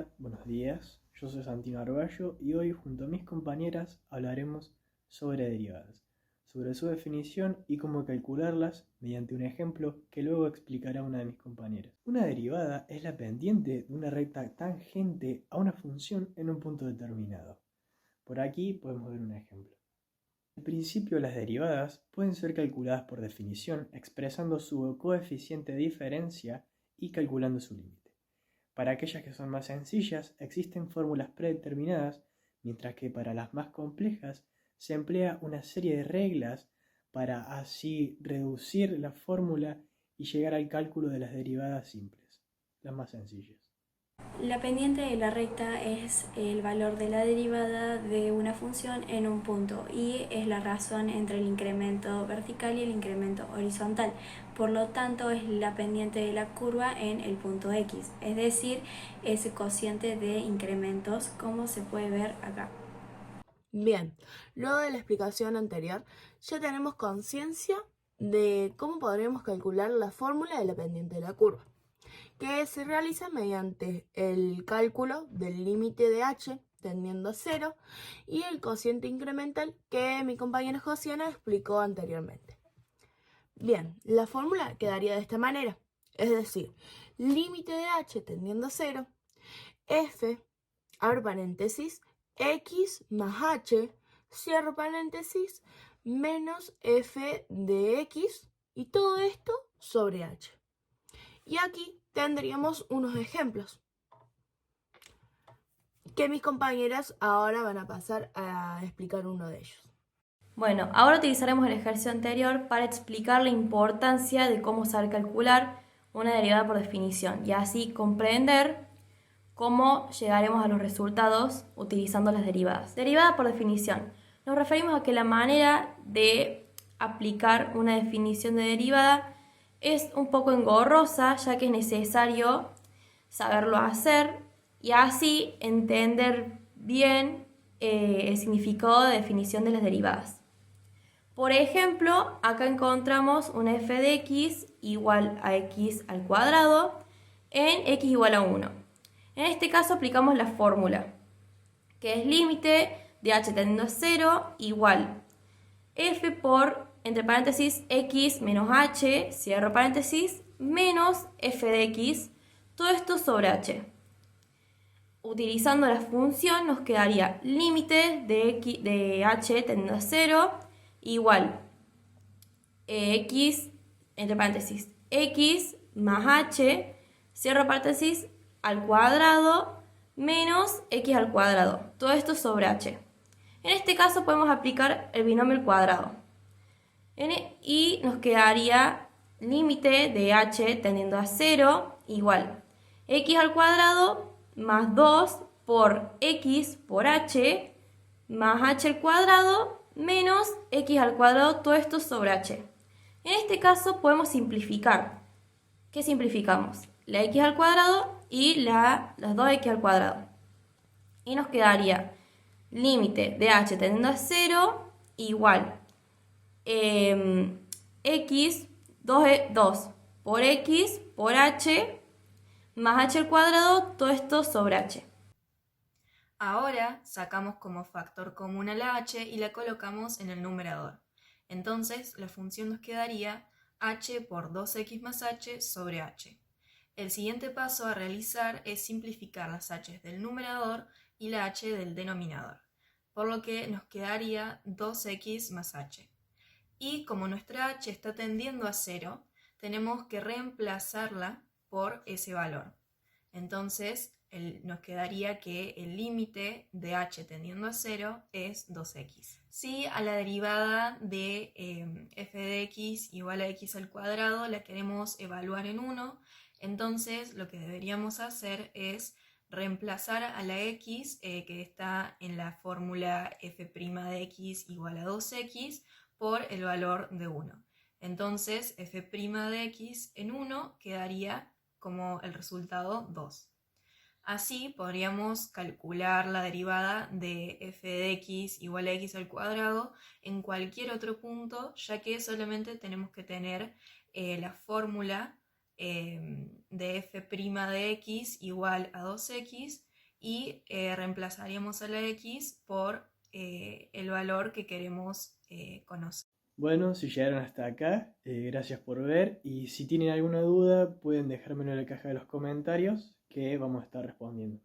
Hola, buenos días. Yo soy Santino Arballo y hoy junto a mis compañeras hablaremos sobre derivadas, sobre su definición y cómo calcularlas mediante un ejemplo que luego explicará una de mis compañeras. Una derivada es la pendiente de una recta tangente a una función en un punto determinado. Por aquí podemos ver un ejemplo. En principio, las derivadas pueden ser calculadas por definición expresando su coeficiente de diferencia y calculando su límite. Para aquellas que son más sencillas, existen fórmulas predeterminadas, mientras que para las más complejas se emplea una serie de reglas para así reducir la fórmula y llegar al cálculo de las derivadas simples, las más sencillas. La pendiente de la recta es el valor de la derivada de una función en un punto y es la razón entre el incremento vertical y el incremento horizontal. Por lo tanto, es la pendiente de la curva en el punto X, es decir, ese cociente de incrementos como se puede ver acá. Bien, luego de la explicación anterior, ya tenemos conciencia de cómo podríamos calcular la fórmula de la pendiente de la curva, que se realiza mediante el cálculo del límite de h tendiendo a 0 y el cociente incremental que mi compañera Josiana explicó anteriormente. Bien, la fórmula quedaría de esta manera, es decir, límite de h tendiendo a 0, f, abre paréntesis, x más h, cierro paréntesis, menos f de x, y todo esto sobre h. Y aquí tendríamos unos ejemplos que mis compañeras ahora van a pasar a explicar uno de ellos. Bueno, ahora utilizaremos el ejercicio anterior para explicar la importancia de cómo saber calcular una derivada por definición y así comprender cómo llegaremos a los resultados utilizando las derivadas. Derivada por definición. Nos referimos a que la manera de aplicar una definición de derivada es un poco engorrosa, ya que es necesario saberlo hacer y así entender bien el significado de definición de las derivadas. Por ejemplo, acá encontramos una f de x igual a x al cuadrado en x igual a 1. En este caso aplicamos la fórmula, que es límite de h tendiendo a 0 igual f por, entre paréntesis, x menos h, cierro paréntesis, menos f de x, todo esto sobre h. Utilizando la función nos quedaría límite de h tendiendo a 0 igual x, entre paréntesis, x más h, cierro paréntesis, al cuadrado menos x al cuadrado. Todo esto sobre h. En este caso podemos aplicar el binomio al cuadrado. Y nos quedaría límite de h tendiendo a 0 igual x al cuadrado más 2 por x por h más h al cuadrado menos x al cuadrado, todo esto sobre h. En este caso podemos simplificar. ¿Qué simplificamos? La x al cuadrado y las 2x al cuadrado. Y nos quedaría límite de h tendiendo a 0 igual x 2 por x por h más h al cuadrado, todo esto sobre h. Ahora sacamos como factor común a la h y la colocamos en el numerador. Entonces la función nos quedaría h por 2x más h sobre h. El siguiente paso a realizar es simplificar las h del numerador y la h del denominador, por lo que nos quedaría 2x más h. Y como nuestra h está tendiendo a 0, tenemos que reemplazarla por ese valor. Entonces nos quedaría que el límite de h tendiendo a 0 es 2x. Si a la derivada de f de x igual a x al cuadrado la queremos evaluar en 1, entonces lo que deberíamos hacer es reemplazar a la x que está en la fórmula f' de x igual a 2x por el valor de 1. Entonces f' de x en 1 quedaría como el resultado 2. Así podríamos calcular la derivada de f de x igual a x al cuadrado en cualquier otro punto, ya que solamente tenemos que tener la fórmula de f' de x igual a 2x y reemplazaríamos a la x por el valor que queremos conocer. Bueno, si llegaron hasta acá, gracias por ver, y si tienen alguna duda pueden dejármelo en la caja de los comentarios que vamos a estar respondiendo.